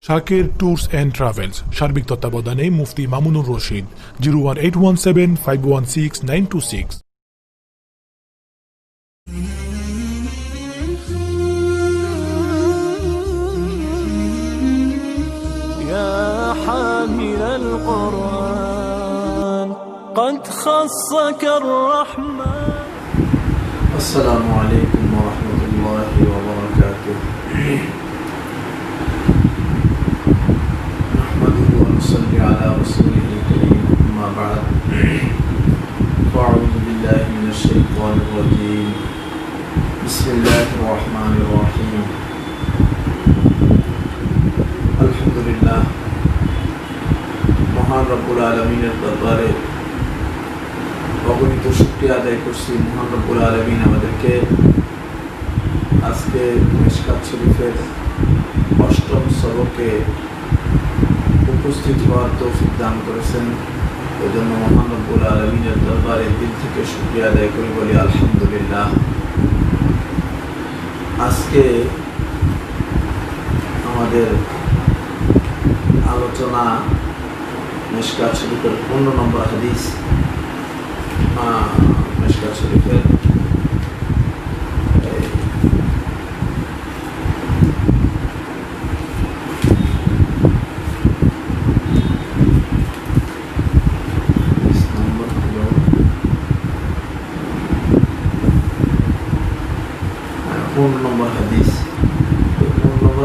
শাকের tours and travels সার্বিক তত্ত্বাবধানে মুফতি মামুনুর রশিদ 01817516926। يا حامل القرآن قد خصك الرحمن. السلام عليكم ورحمة الله وبركاته. نحمده ونصلي على رسوله الكريم، أما بعد، فأعوذ بالله من الشيطان الرجيم. بسم الله الرحمن الرحيم. الحمد لله. মহান রব্বুল আলামিনের দরবারে অগণিত শুকরিয়া আদায় করছি। মহান রব্বুল আলামিন আমাদেরকে আজকে মিশকাত শরীফের 8ম সবকে উপস্থিত হওয়ার তৌফিক দান করেছেন। এই জন্য মহান রব্বুল আলামিনের দরবারে দিল থেকে শুকরিয়া আদায় করি, বলি আলহামদুলিল্লাহ। আজকে আমাদের আলোচনা মিশকাত শরীফের 15 নম্বর হাদিস। মিশকাত শরীফের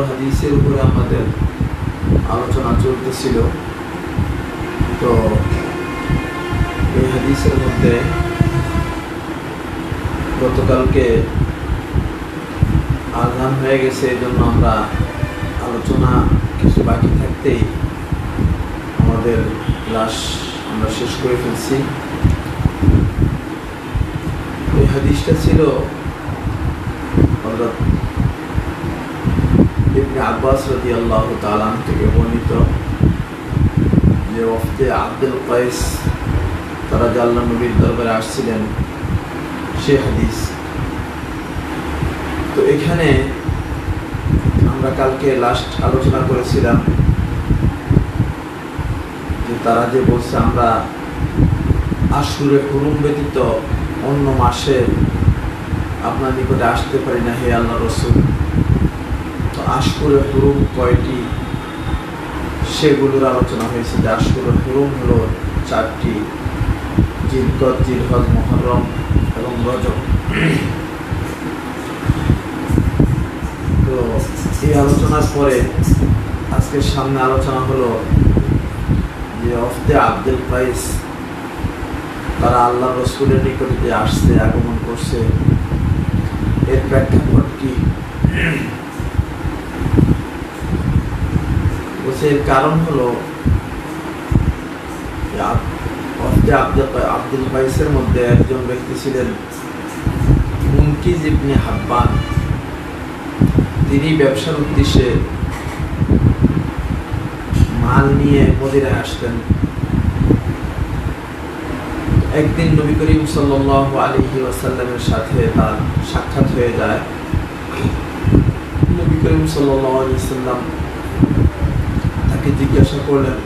হাদিসের উপরে আমাদের আলোচনা চলতেছিল। তো এই হাদিসের মধ্যে গতকালকে আযান হয়ে গেছে, এই জন্য আমরা আলোচনা কিছু বাকি থাকতেই আমাদের ক্লাস আমরা শেষ করে ফেলছি। এই হাদিসটা ছিল হযরত ইবনে আব্বাস রাদিয়াল্লাহু তাআলা থেকে বর্ণিত, যে ওয়াফদে আব্দুল কাইস তারা যে আল্লাহর নবীর দরবারে আসছিলেন, সে হাদিস। তো এখানে আমরা কালকে লাস্ট আলোচনা করেছিলাম যে তারা যে বলছে আমরা আশুরে হুরুম ব্যতীত অন্য মাসে আপনার নিকটে আসতে পারি না, হে আল্লাহ রাসূল। তো আশুরে হুরুম কয়টি, সেগুলোর আলোচনা হয়েছে। যে আশুরে হুরুম হলো 4টি: জিলকদ, জিলহজ, মুহররম এবং রজব। তো এই আলোচনার পরে আজকের সামনে আলোচনা হলো যে ওয়াফদে আব্দুল কাইস তারা আল্লাহ রাসূলের নিকটে যে আসছে, আগমন করছে, এর প্রেক্ষাপট কি? এর কারণ হলো আব্দুল কাইসের মধ্যে একজন ব্যক্তি ছিলেন মুনকিজ ইবনে হাব্বান। তিনি ব্যবসার উদ্দেশ্যে মাল নিয়ে মদিনায় আসতেন। একদিন নবী করিম সাল্লাল্লাহু আলাইহি ওয়াসাল্লামের সাথে তার সাক্ষাৎ হয়ে যায়। নবী করিম সাল্লাল্লাহু আলাইহি ওয়াসাল্লাম তাকে জিজ্ঞাসা করলেন,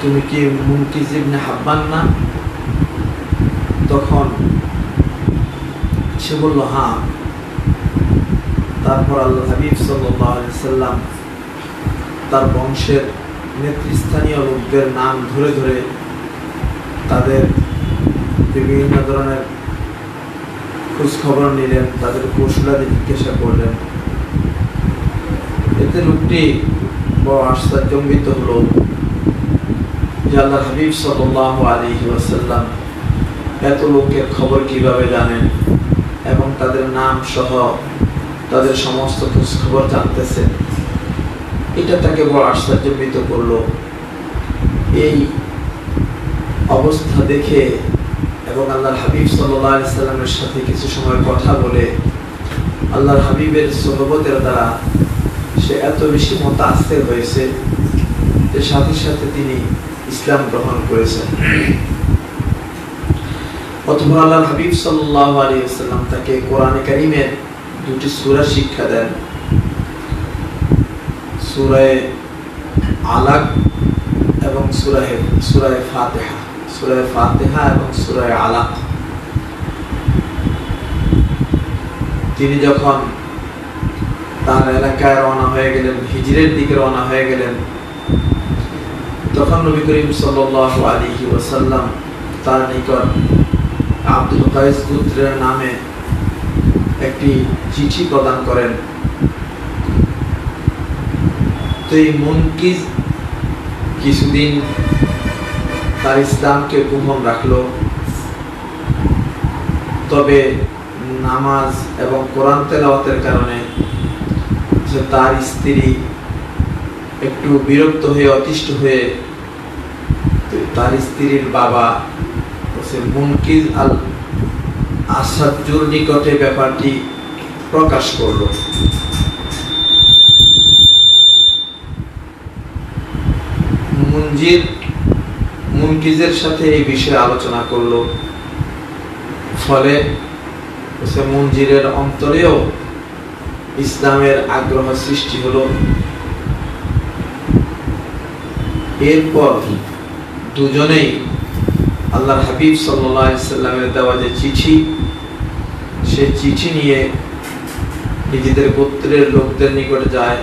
তুমি কি মুনকিজ ইবনে হাব্বান না? তখন সে বলল, হ্যাঁ। তারপর আল্লাহ হাবিব সাল্লাল্লাহু আলাইহি ওয়াসাল্লাম তার বংশের নেতৃস্থানীয় লোকদের নাম ধরে ধরে তাদের বিভিন্ন ধরনের খোঁজ খবর নিলেন, তাদের কৌশলাদি জিজ্ঞাসা করলেন। এতে লোকটি বড় আশ্চর্যান্বিত হলো যে আল্লাহ হাবিব সাল্লাল্লাহু আলাইহি ওয়াসাল্লাম এত লোকের খবর কিভাবে জানেন এবং তাদের নাম সহ তাদের সমস্ত খোঁজ খবর জানতেছে। এটা তাকে বড় আশ্চর্যান্বিত করলো। এই অবস্থা দেখে এবং আল্লাহর হাবিব সাল্লাল্লাহু আলাইহি ওয়াসাল্লামের সাথে কিছু সময় কথা বলে আল্লাহর হাবিবের সোহবতের দ্বারা সে এত বেশি মুতাআসসির হয়েছে যে সাথে সাথে তিনি ইসলাম গ্রহণ করেছেন। অথবা আল্লাহর হাবিব সাল্লাল্লাহু আলাইহি ওয়াসাল্লাম তাকে কোরআনে কারীমের দুটি সূরা শিক্ষা দেন। সূরা আলাক এবং সূরা ফাতিহা এবং সূরা আলাক। তিনি যখন তার এলাকায় রওনা হয়ে গেলেন, হিজরের দিকে রওনা হয়ে গেলেন, তখন নবী করিম সাল্লাল্লাহু আলাইহি ওয়াসাল্লাম তার নিকট আব্দুল কায়েস গোত্রের নামে একটি চিঠি প্রদান করেন। তো এই মুনকিজ কিছুদিন তার ইসলামকে গোপন রাখলো, তবে নামাজ এবং কোরআন তেলাওয়াতের কারণে যে তার স্ত্রী একটু বিরক্ত হয়ে অতিষ্ঠ হয়ে তার স্ত্রীর বাবা মুনকিজ আল আসাদুর নিকটে ব্যাপারটি প্রকাশ করল। মুনকিজের সাথে এই বিষয়ে আলোচনা করল, ফলে মুনজিরের অন্তরেও ইসলামের আগ্রহ সৃষ্টি হলো। এরপর দুজনেই আল্লাহর হাবিব সাল্লাল্লাহু আলাইহি সাল্লামের দেওয়া যে চিঠি, সে চিঠি নিয়ে নিজেদের গোত্রের লোকদের নিকট যায়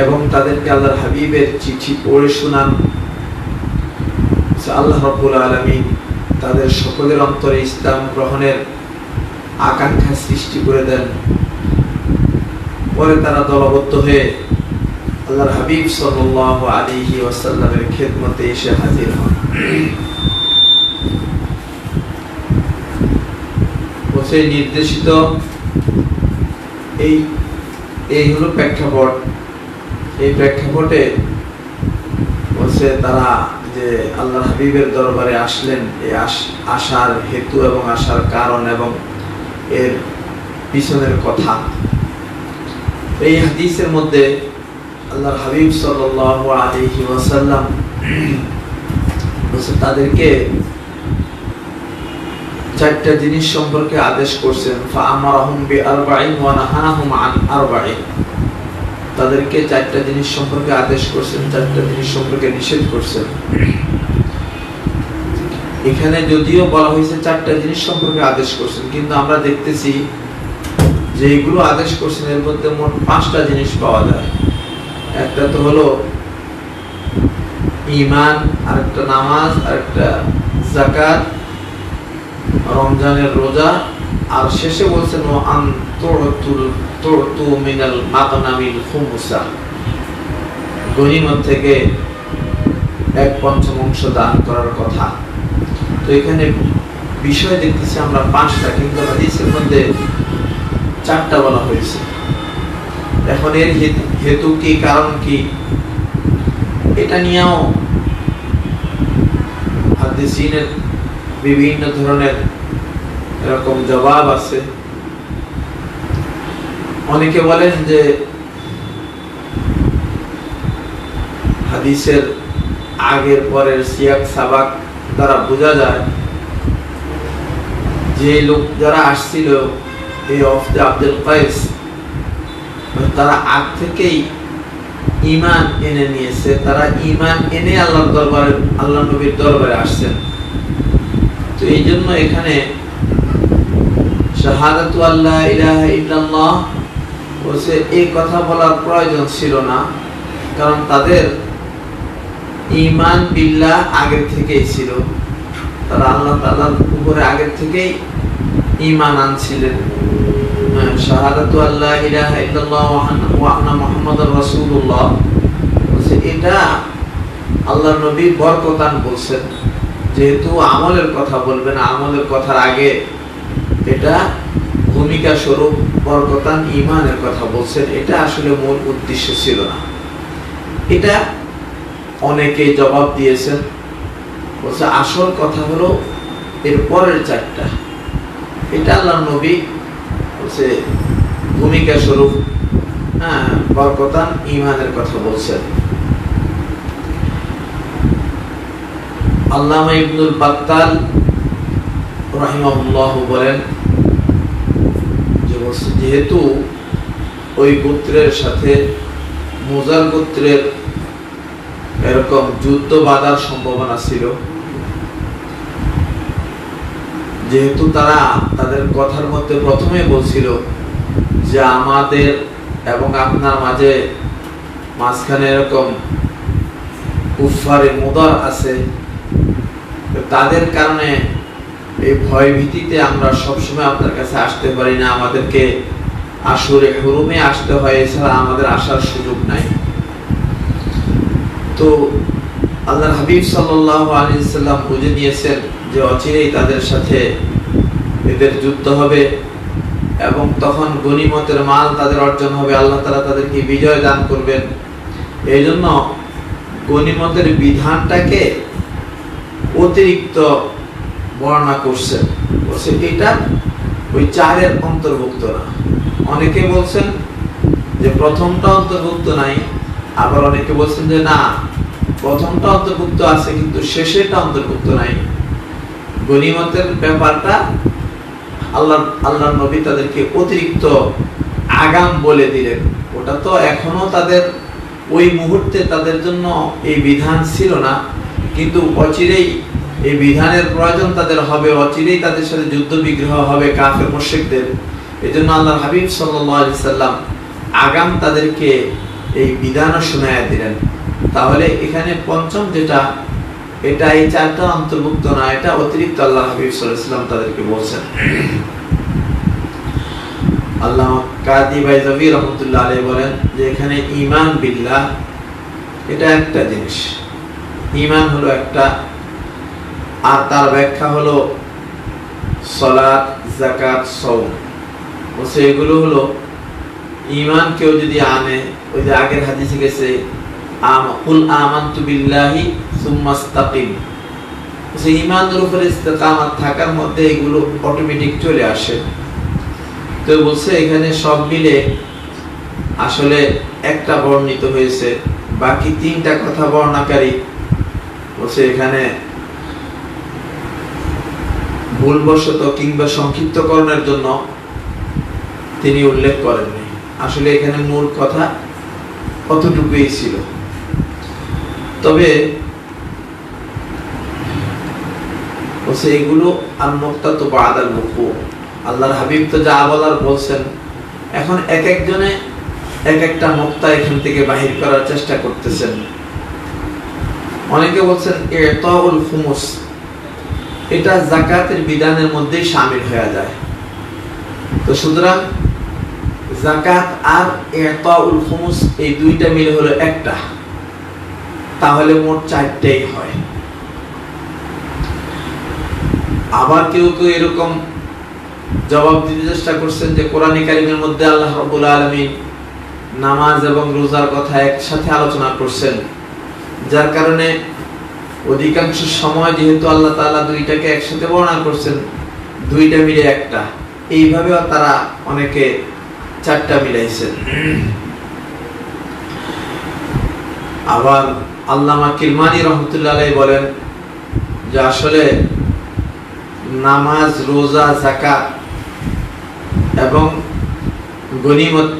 এবং তাদেরকে আল্লাহর হাবিবের চিঠি পড়ে শোনান। আল্লাহ রাব্বুল আলামিন তাদের সকলের অন্তরে ইসলাম গ্রহণের আকাঙ্ক্ষা সৃষ্টি করে দেন। পরে তারা দলবদ্ধ হয়ে আল্লাহর হাবিব সাল্লাল্লাহু আলাইহি ওয়াসাল্লামের খেদমতে এসে হাজির হন। সেই নির্দেশিত এই হলো প্রেক্ষাপট। এই প্রেক্ষাপটে বলছে তারা যে আল্লাহর হাবিবের দরবারে আসলেন, এই আসার হেতু এবং আসার কারণ এবং এর পিছনের কথা। এই হাদিসের মধ্যে আল্লাহর হাবিব সাল্লাল্লাহু আলাইহি ওয়াসাল্লাম তাদেরকে চারটা জিনিস সম্পর্কে আদেশ করছেন। ফাআমারাহুম বিআরবাইন ওয়া নাহাহুম আন আরবাইন। তাদেরকে চারটা জিনিস সম্পর্কে আদেশ করছেন, চারটা জিনিস সম্পর্কে নিষেধ করছেন। এখানে যদিও বলা হয়েছে চারটা জিনিস সম্পর্কে আদেশ করছেন, কিন্তু আমরা দেখতেছি যে এগুলো আদেশ করছেন এর মধ্যে মোট 5টা জিনিস পাওয়া যায়। একটা তো হলো ঈমান, আরেকটা নামাজ, আরেকটা যাকাত, রমজানের রোজা, আর শেষে বলছেন ও আন তুরতু মিনাল মাগনামিল খুমুসা, গনিমত থেকে 1/5 দান করার কথা। তো এখানে বিষয় দেখতেছি আমরা 5টা, কিন্তু হাদিসের মধ্যে 4টা বলা হয়েছে। এখন এর হেতু কি, কারণ কি, এটা নিয়েও হাদিসিনের বিভিন্ন ধরনের এরকম জবাব আছে। অনেকে বলেন যে হাদিসের আগের পরের সিয়াক সাবাক দ্বারা বোঝা যায় যে লোক যারা আসছিল এই ওয়াফদে আব্দুল কায়েস, তারা আগ থেকেই ঈমান এনে নিয়েছে। তারা ঈমান এনে আল্লাহর দরবারে, আল্লাহ নবীর দরবারে আসছেন। তো এই জন্য এখানে শাহাদাতু আল্লা ইলাহা ইল্লাল্লাহ বলছে এই কথা বলার প্রয়োজন ছিল না, কারণ তাদের ঈমান বিল্লাহ আগে থেকেই ছিল। তারা আল্লাহ তাআলার উপরে আগে থেকেই ঈমান আনছিলেন। শাহাদাতু আল্লা ইলাহা ইল্লাল্লাহ ওয়া আন্না মুহাম্মাদুর রাসূলুল্লাহ বলছে এটা আল্লাহর নবী বরকতান বলছেন। যেহেতু আমলের কথা বলবেন, আমলের কথার আগে এটা ভূমিকা স্বরূপ বরকতান ঈমানের কথা বলছেন। এটা আসলে মূল উদ্দেশ্য ছিল না। এটা অনেকেই জবাব দিয়েছেন, বলছে আসল কথা হলো এর পরের 4টা। এটা আল্লাহর নবী বলছে ভূমিকা স্বরূপ বরকতান ঈমানের কথা বলছেন। আল্লামা ইবনুল বাত্তাল রাহিমাহুল্লাহ বলেন যে যেহেতু ওই গোত্রের সাথে মুজার গোত্রের এরকম যুদ্ধ বাঁধার সম্ভাবনা ছিল, যেহেতু তারা তাদের কথার মধ্যে প্রথমে বলছিল যে আমাদের এবং আপনার মাঝখানে এরকম কুফারে মুদার আছে, তাদের কারণে এই ভয় ভীতিতে আমরা সবসময় আপনার কাছে আসতে পারি না, আমাদেরকে আশুরে হুরুমে আসতে হয়, এছাড়া আমাদের আসার সুযোগ নাই। তো আল্লাহর হাবিব সাল্লাল্লাহু আলাইহি ওয়াসাল্লাম বুঝে নিয়েছেন যে অচিরেই তাদের সাথে এদের যুদ্ধ হবে এবং তখন গনিমতের মাল তাদের অর্জন হবে, আল্লাহ তাআলা তাদেরকে বিজয় দান করবেন। এই জন্য গনিমতের বিধানটাকে অতিরিক্ত বর্ণনা করছেন, বলছে এটা ওই 4-এর অন্তর্ভুক্ত না। অনেকে বলছেন যে প্রথমটা অন্তর্ভুক্ত নাই, আবার অনেকে বলছেন যে না, প্রথমটা অন্তর্ভুক্ত আছে কিন্তু শেষেরটা অন্তর্ভুক্ত নাই। গনিমতের ব্যাপারটা আল্লাহর নবী তাদেরকে অতিরিক্ত আগাম বলে দিলেন। ওটা তো এখনো তাদের ওই মুহূর্তে তাদের জন্য এই বিধান ছিল না, কিন্তু অচিরেই এই বিধানের প্রয়োজন তাদের হবে, অচিরেই তাদের সাথে যুদ্ধ বিগ্রহ হবে কাফের মুশরিকদের। এজন্য আল্লাহর হাবিব সাল্লাল্লাহু আলাইহি সাল্লাম আগাম তাদেরকে এই বিধানও শোনায়া দিলেন। তাহলে এখানে পঞ্চম যেটা, এটা এই 4টা অন্তর্ভুক্ত না, এটা অতিরিক্ত আল্লাহর হাবিব সাল্লাল্লাহু আলাইহি সাল্লাম তাদেরকে বলছেন। আল্লামা কাদি বাইজাবি রাহমাতুল্লাহ আলাইহি বলেন যে এখানে ঈমান বিল্লাহ এটা একটা জিনিস, ঈমান হলো একটা, আর তার ব্যাখ্যা হলো সালাত, যাকাত, সাওম। বলছে এগুলো হলো ঈমান কেউ যদি আনে, ওই যে আগের হাদিসে গেছে কুল আমানতু বিল্লাহি সুম্মা ইসতাকিম, বলছে ঈমানের উপরে ইস্তেকামাত থাকার মধ্যে এগুলো অটোমেটিক চলে আসে। তো বলছে এখানে সব মিলে আসলে একটা বর্ণিত হয়েছে, বাকি 3টা কথা বর্ণনাকারী বলছে এখানে ভুলবশত কিংবা সংক্ষিপ্তকরণের জন্য তিনি উল্লেখ করেননি। আসলে এখানে মূল কথা কতটুকুই ছিল। তবে বলছে এগুলো আর নোক্তা তো বাদাল মুকু, আল্লাহর হাবিব তো যা বলার বলছেন, এখন এক একজনে এক একটা নোক্তা এখান থেকে বাহির করার চেষ্টা করতেছেন। অনেকে বলছেন ইতাউল খুমুস, এটা যাকাতের বিধানের মধ্যেই শামিল হয়ে যায়। তো সুতরাং যাকাত আর ইতাউল খুমুস এই 2টা মিলে হলো একটা, তাহলে মোট 4টাই হয়। আবার কেউ কেউ এরকম জবাব দিতে চেষ্টা করছেন যে কোরআনে কারিমের মধ্যে আল্লাহ রাব্বুল আলামিন নামাজ এবং রোজার কথা একসাথে আলোচনা করছেন, যার কারণে অধিকাংশ সময় যেহেতু আল্লাহ তাআলা 2টাকে একসাথে বর্ণনা করছেন, 2টা মিলে একটা, এইভাবেও তারা অনেকে 4টা মিলাইছেন। আবার আল্লামা কিরমানি রহমতুল্লাহ আলাইহি বলেন যে আসলে নামাজ, রোজা, যাকাত এবং গনিমত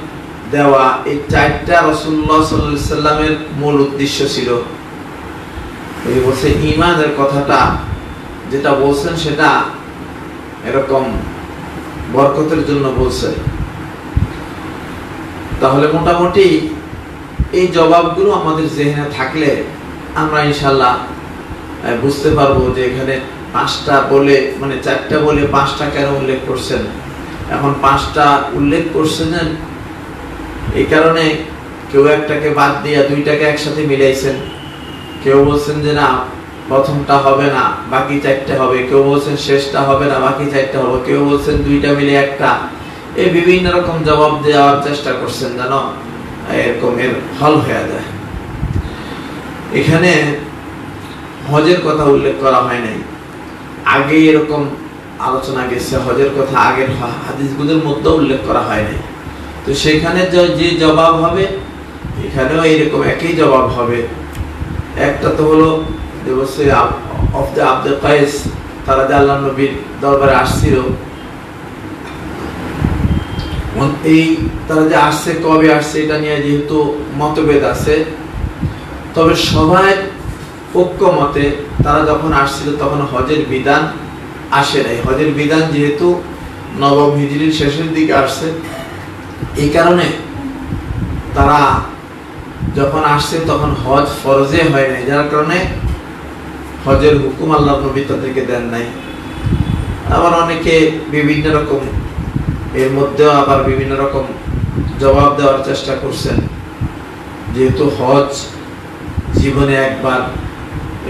দেওয়া এই 4টা রাসূলুল্লাহ সাল্লাল্লাহু আলাইহি সাল্লামের মূল উদ্দেশ্য ছিল। এই বলছে ঈমানের কথাটা যেটা বলছেন সেটা এরকম বরকতের জন্য বলছে। তাহলে মোটামুটি এই জবাবগুলো আমাদের জেহেনে থাকলে আমরা ইনশাআল্লাহ বুঝতে পারবো যে এখানে 5টা বলে, মানে 4টা বলে 5টা কেন উল্লেখ করছেন। এখন 5টা উল্লেখ করছেন এই কারণে কেউ একটাকে বাদ দিয়ে 2টাকে একসাথে মিলাইছেন। কেউ বলছেন যে না প্রথমটা হবে না, বাকি 4টা হবে। কেউ বলছেন শেষটা হবে না, বাকি 4টা হবে। কেউ বলছেন 2টা মিলে একটা। এই বিভিন্ন রকম জবাব দেওয়ার চেষ্টা করছেন যেন এরকম এর ফল হয়ে যায়। এখানে হজের কথা উল্লেখ করা হয় নাই, আগে এরকম আলোচনা গেছে, হজের কথা আগের হাদিসগুলোর মধ্যে উল্লেখ করা হয় নাই। তো সেখানে যে জবাব হবে এখানেও এইরকম একই জবাব হবে। একটা তো হলো যে বলছে আব্দুল কায়েস, তারা যে আল্লাহর নবীর দরবারে আসছিল, এই তারা যে আসছে, কবে আসছে এটা নিয়ে যেহেতু মতভেদ আছে, তবে সবাই ঐক্যমতে তারা যখন আসছিল তখন হজের বিধান আসে নাই। হজের বিধান যেহেতু নবম হিজরির শেষের দিকে আসছে, এই কারণে তারা যখন আসছে তখন হজ ফরজে হয় নাই, যার কারণে হজের হুকুম আল্লাহ নবী তাদেরকে দেন নাই। আবার অনেকে বিভিন্ন রকম, এর মধ্যেও আবার বিভিন্ন রকম জবাব দেওয়ার চেষ্টা করছেন, যেহেতু হজ জীবনে একবার,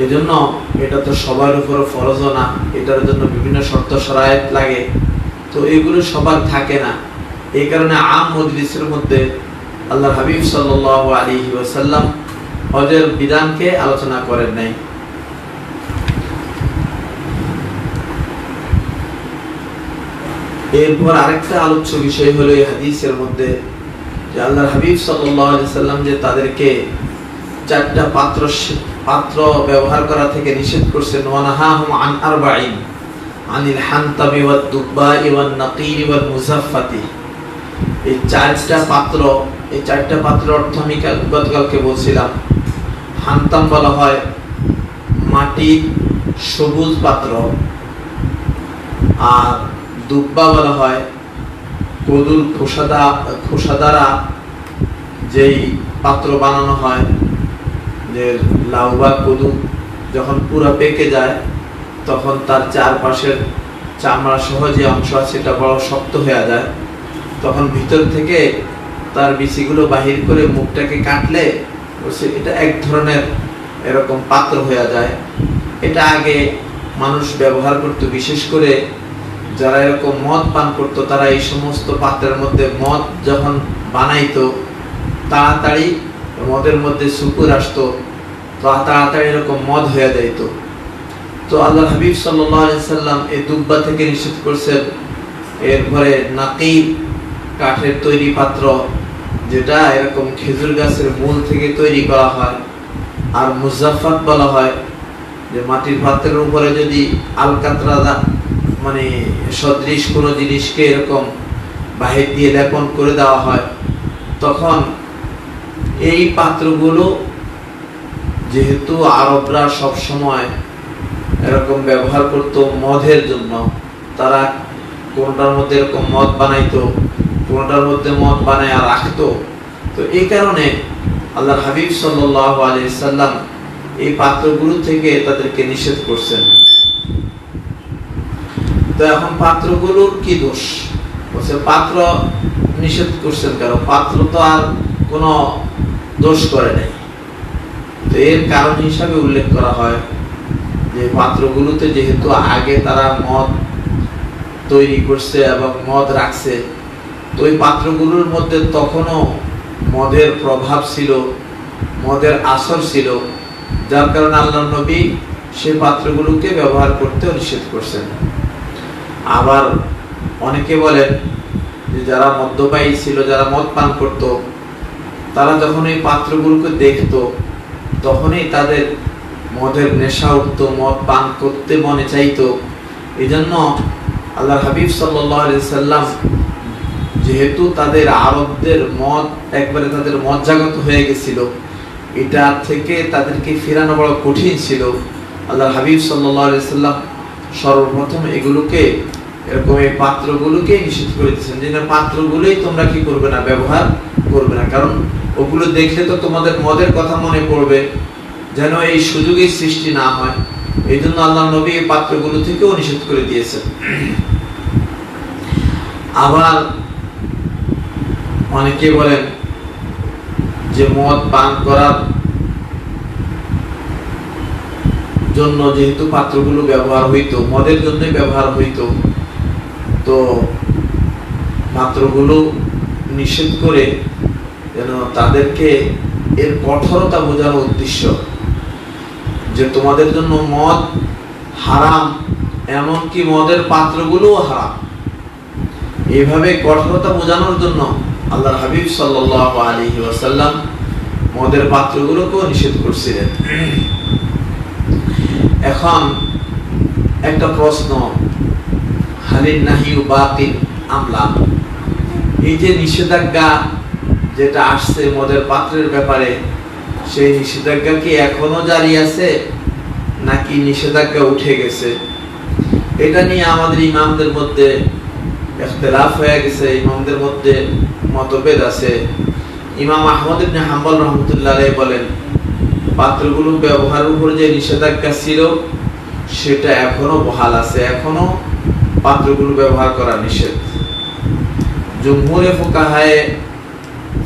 এই জন্য এটা তো সবার উপরে ফরজও না, এটার জন্য বিভিন্ন শর্ত শরায়েত লাগে, তো এগুলো সবার থাকে না। এই কারণে আম মজলিসের মধ্যে আল্লাহর হাবিব সাল্লাল্লাহু আলাইহি ওয়াসাল্লাম হজের বিধানকে আলোচনা করেন নাই। এরপর আরেকটা আলোচ্য বিষয় হলো এই হাদিসের মধ্যে যে আল্লাহর হাবিব সাল্লাল্লাহু আলাইহি ওয়াসাল্লাম যে তাদেরকে চারটা পাত্র ব্যবহার করা থেকে নিষেধ করছেন। ওয়ানাহাহুম আন আরবাঈন আনিল হানতাবি ওয়াদ দুব্বাই ওয়ান নাকির ওয়াল মুজাফফাতি। এই চারটা পাত্র অর্থ আমি গতকালকে বলছিলাম। হানতাম বলা হয় মাটির সবুজ পাত্র, আর দুব্বা বলা হয় কদুর খোসা দ্বারা যেই পাত্র বানানো হয়, যে লাউ বা কদু যখন পুরো পেকে যায় তখন তার চারপাশের চামড়া সহ যে অংশ আছে সেটা বড় শক্ত হয়ে যায়, তখন ভিতর থেকে তার বিচিগুলো বাহির করে মুখটাকে কাটলে এটা এক ধরনের এরকম পাত্র হয়ে যায়। এটা আগে মানুষ ব্যবহার করত, বিশেষ করে যারা এরকম মদ পান করত, তারা এই সমস্ত পাত্রের মধ্যে মদ যখন বানাইতো তাড়াতাড়ি মদের মধ্যে শুকুর আসতো, তাড়াতাড়ি এরকম মদ হয়ে যাইত। তো আল্লাহ হাবিব সাল্লাল্লাহু আলাইহি সাল্লাম এই দুব্বা থেকে নিষেধ করছেন। এরপরে নাকির কাঠের তৈরি পাত্র, যেটা এরকম খেজুর গাছের মূল থেকে তৈরি করা হয়, আর মুজাফফাত বলা হয় যে মাটির পাত্রের উপরে যদি আলকাতরা মানে সদৃশ কোনো জিনিসকে এরকম বাহির দিয়ে লেপন করে দেওয়া হয়, তখন এই পাত্রগুলো যেহেতু আরবরা সব সময় এরকম ব্যবহার করত মদের জন্য, তারা কোনটার মধ্যে এরকম মদ বানাইতো, কোনটার মধ্যে মদ বানায় রাখতো, তো এই কারণে আল্লাহর হাবিব সাল্লাল্লাহু আলাইহি সাল্লাম এই পাত্রগুলো থেকে তাদেরকে নিষেধ করছেন। তো এখন পাত্রগুলোর কি দোষ? বলছে পাত্র নিষেধ করছেন কারণ পাত্র তো আর কোনো দোষ করে নাই। তো এর কারণ হিসাবে উল্লেখ করা হয় যে পাত্রগুলোতে যেহেতু আগে তারা মদ তৈরি করছে এবং মদ রাখছে, তো ওই পাত্রগুলোর মধ্যে তখনও মদের প্রভাব ছিল, মদের আসর ছিল, যার কারণে আল্লাহর নবী সেই পাত্রগুলোকে ব্যবহার করতে নিষেধ করছেন। আবার অনেকে বলেন যে যারা মদ্যপায়ী ছিল, যারা মদ পান করত, তারা যখন এই পাত্রগুলোকে দেখতো তখনই তাদের মদের নেশা উঠতো, মদ পান করতে মনে চাইতো। এই জন্য আল্লাহর হাবিব সাল্লাল্লাহু আলাইহি সাল্লাম যেহেতু তাদের আরবদের মদ একবারে তাদের মজ্জাগত হয়ে গেছিল, এটা থেকে তাদেরকে ফেরানো বড় কঠিন ছিল। আল্লাহর হাবিব সাল্লাল্লাহু আলাইহি সাল্লাম সর্বপ্রথম এগুলোকে এরকম এই পাত্রগুলোকে নিষেধ করে দিয়েছেন যে পাত্রগুলোই তোমরা কি করবে না, ব্যবহার করবে না, কারণ ওগুলো দেখলে তো তোমাদের মদের কথা মনে পড়বে, যেন এই সুযোগের সৃষ্টি না হয়। এই জন্য আল্লাহ নবী এই পাত্রগুলো থেকেও নিষেধ করে দিয়েছেন। আবার অনেকে বলেন যে মদ পান করার জন্য যেহেতু পাত্রগুলো ব্যবহার হইতো, মদের জন্যই ব্যবহার হইতো, তো পাত্রগুলো নিষেধ করে যেন তাদেরকে এর কঠোরতা বোঝানোর উদ্দেশ্য যে তোমাদের জন্য মদ হারাম, এমনকি মদের পাত্রগুলোও হারাম, এইভাবে কঠোরতা বোঝানোর জন্য আল্লাহর হাবিব সাল্লাল্লাহু আলাইহি ওয়াসাল্লাম মদের পাত্রগুলোকেও নিষেধ করছিলেন। এখন একটা প্রশ্ন, হালিন নাহিউ বাতিল আমলা, এই যে নিষেধাজ্ঞা যেটা আসছে মদের পাত্রের ব্যাপারে, সেই নিষেধাজ্ঞা কি এখনো জারি আছে নাকি নিষেধাজ্ঞা উঠে গেছে? এটা নিয়ে আমাদের ইমামদের মধ্যে ইখতিলাফ হয়ে গেছে, ইমামদের মধ্যে মতভেদ আছে। ইমাম আহমদ ইবনে হাম্বল রাহমাতুল্লাহ আলাইহি বলেন, পাত্রগুলো ব্যবহারের উপর যে নিষেধাজ্ঞা ছিল সেটা এখনো বহাল আছে, এখনো পাত্রগুলো ব্যবহার করা নিষেধ। জমহুরে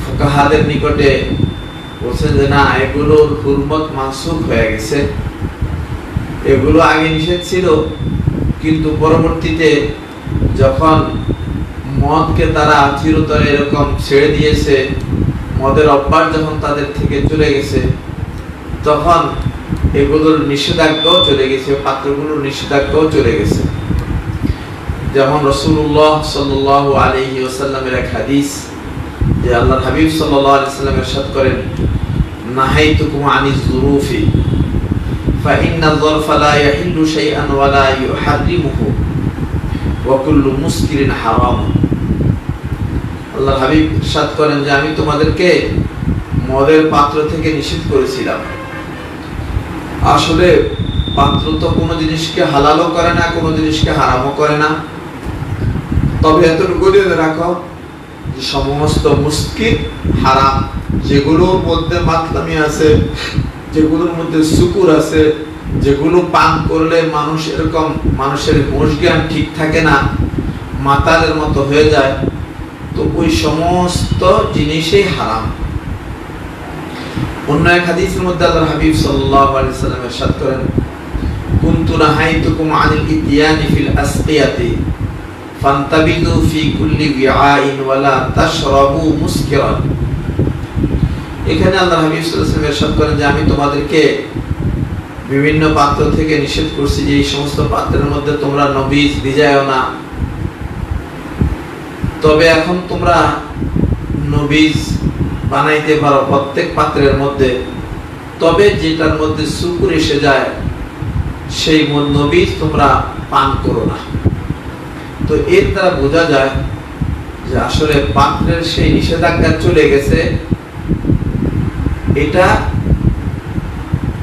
ফুকাহাদের নিকটে বলছেন যে না, এগুলোর হুরমত মানসুখ হয়ে গেছে, এগুলো আগে নিষেধ ছিল, কিন্তু পরবর্তীতে যখন মদকে তারা চিরতরে এরকম ছেড়ে দিয়েছে, মদের অভ্যাস যখন তাদের থেকে চলে গেছে, তখন এগুলোর নিষেধাজ্ঞাও চলে গেছে, পাত্রগুলোর নিষেধাজ্ঞাও চলে গেছে। যেমন রাসূলুল্লাহ সাল্লাল্লাহু আলাইহি ওয়াসাল্লামের এক হাদিস, যে আল্লাহর হাবিব সাল্লাল্লাহু আলাইহি ওয়াসাল্লাম ইরশাদ করেন, নাহাইতুকুম আনিজ যুরুফি ফাইন্না যরফা লা ইয়াহিল্লু শাইআন ওয়া লা ইউহাররিমুহু ওয়া কুল্লু মুসকিরিন হারাম। আল্লাহর হাবিব ইরশাদ করেন যে আমি তোমাদেরকে মদের পাত্র থেকে নিষেধ করেছিলাম। আসলে পাত্র তো কোনো জিনিসকে হালালও করে না, কোনো জিনিসকে হারামও করে না, তবে এতটুকু জেনে রাখো যে সমস্ত মুস্কির হারাম, যেগুলোর মধ্যে মাতলামি আছে, যেগুলোর মধ্যে সুকুর আছে, যেগুলো পান করলে মানুষ এরকম মানুষের হুঁশ জ্ঞান ঠিক থাকে না, মাতালের মতো হয়ে যায়, তো ওই সমস্ত জিনিসই হারাম। অন্য এক হাদিসের মধ্যে আল্লাহর হাবিব সাল্লাল্লাহু আলাইহি ওয়াসাল্লাম ইরশাদ করেন, কুনতু নাহাইতুকুম আনিল ইতিয়ানি ফিল আসকিয়াতি ফান্তাবিদু ফি কুল্লি বিআইন ওয়া লা তাশরাবু মুসকিরান। এখানে আল্লাহর হাবিব সাল্লাল্লাহু আলাইহি ওয়াসাল্লাম ইরশাদ করেন যে আমি তোমাদেরকে বিভিন্ন পাত্র থেকে নিষেধ করছি যে এই সমস্ত পাত্রের মধ্যে তোমরা নবীজ ভিজায়ও না। তবে এখন তোমরা নবীজ বানাইতে পারো প্রত্যেক পাত্রের মধ্যে, তবে যেটার মধ্যে সুকুর এসে যায় সেই নবীজ তোমরা পান করো না। তো এর দ্বারা বোঝা যায় যে আসলে পাত্রের সেই নিষেধাজ্ঞা চলে গেছে, এটা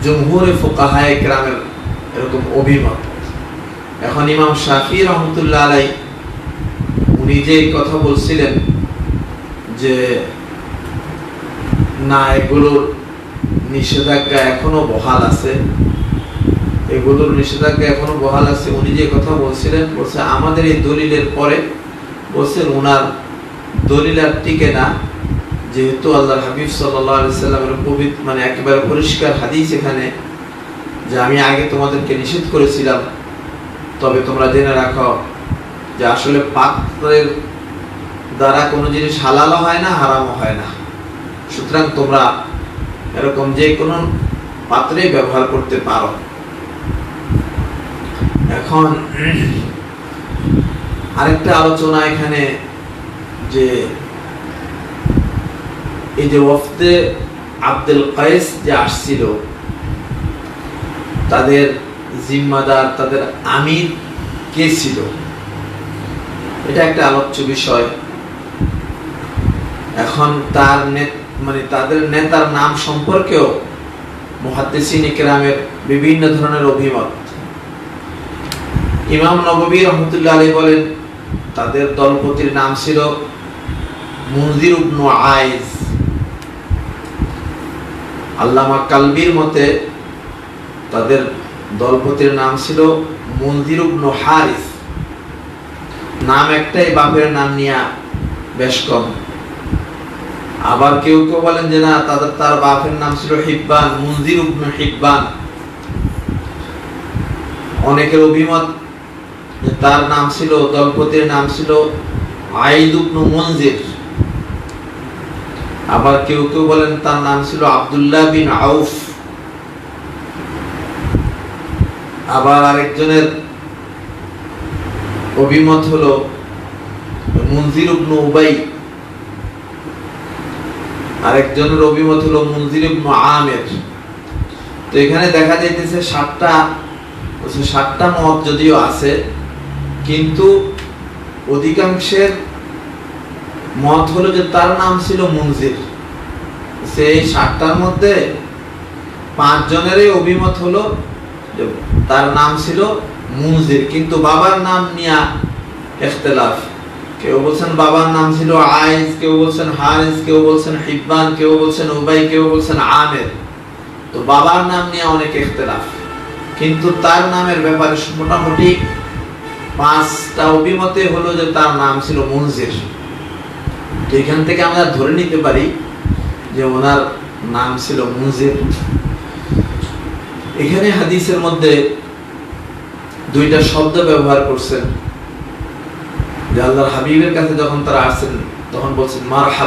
জমহুরে ফুকাহায়ে কেরামের এরকম অভিমত। এখন ইমাম শাফি রহমতুল্লাহ আলাইহি উনি যে কথা বলছিলেন যে না, এগুলোর নিষেধাজ্ঞা এখনো বহাল আছে, এগুলোর নিষেধাজ্ঞা এখনো বহাল আছে, উনি যে কথা বলছিলেন, বলছে আমাদের এই দলিলের পরে বলছেন উনার দলিল আর টিকে না, যেহেতু আল্লাহর হাবিব সাল্লাল্লাহু আলাইহি সাল্লামের পবিত্র মানে একেবারে পরিষ্কার হাদিস এখানে যে আমি আগে তোমাদেরকে নিষেধ করেছিলাম, তবে তোমরা জেনে রাখো যে আসলে পাত্রের দ্বারা কোনো জিনিস হালালও হয় না, হারামও হয় না, সুতরাং তোমরা এরকম যে কোনো পাত্রে ব্যবহার করতে পারো। এখন আরেকটা আলোচনা এখানে, যে এই যে ওয়াফদে আব্দুল কায়েস যে আসছিল, তাদের জিম্মাদার, তাদের আমির কে ছিল, এটা একটা আলোচ্য বিষয়। এখন তার মানে তাদের নেতার নাম সম্পর্কেও মুহাদ্দিসিন কিরামের বিভিন্ন ধরনের অভিমত। ইমাম নববী রাহমাতুল্লাহ আলাইহি বলেন তাদের দলপতির নাম ছিল মুনজির ইবনে আইজ। আল্লামা কালবির মতে তাদের দলপতির নাম ছিল মুনজির ইবনে হারিস। নাম একটাই, বাপের নাম নিয়ে বেশ কম। আবার কেউ কেউ বলেন যে না, তার বাপের নাম ছিল হিব্বান, মুনজির ইবনে হিব্বান। অনেকের অভিমত যে তার নাম ছিল, দলপতির নাম ছিল আইদ ইবনে মুনজির। আবার কেউ কেউ বলেন তার নাম ছিল আব্দুল্লাহ বিন আউফ। আবার আরেকজনের অভিমত হলো মুনজির ইবনে উবাই। আরেকজনের অভিমত হলো মুনজির ইবনে আমির। তো এখানে দেখা যাইতেছে সাতটা মত যদিও আছে, কিন্তু অধিকাংশের মত হলো যে তার নাম ছিল মুনজির। সেই 7টার মধ্যে 5 জনেরই অভিমত হলো যে তার নাম ছিল মুনজির, কিন্তু বাবার নাম নিয়ে ইখতিলাফ। কেউ বলছেন বাবার নাম ছিল আইজ, কেউ বলছেন হারিস, কেউ বলছেন হিব্বান, কেউ বলছেন উবাই, কেউ বলছেন আমের। তো বাবার নাম নিয়ে অনেক ইখতিলাফ, কিন্তু তার নামের ব্যাপারে মোটামুটি 5টা অভিমতে হলো যে তার নাম ছিল মুনজির। তো এখান থেকে আমরা ধরে নিতে পারি যে ওনার নাম ছিল মুনজির। এখানে হাদিসের মধ্যে 2টা শব্দ ব্যবহার করছেন যে আল্লাহর হাবিবের কাছে যখন তারা আসছেন তখন বলছেন মারহাবা।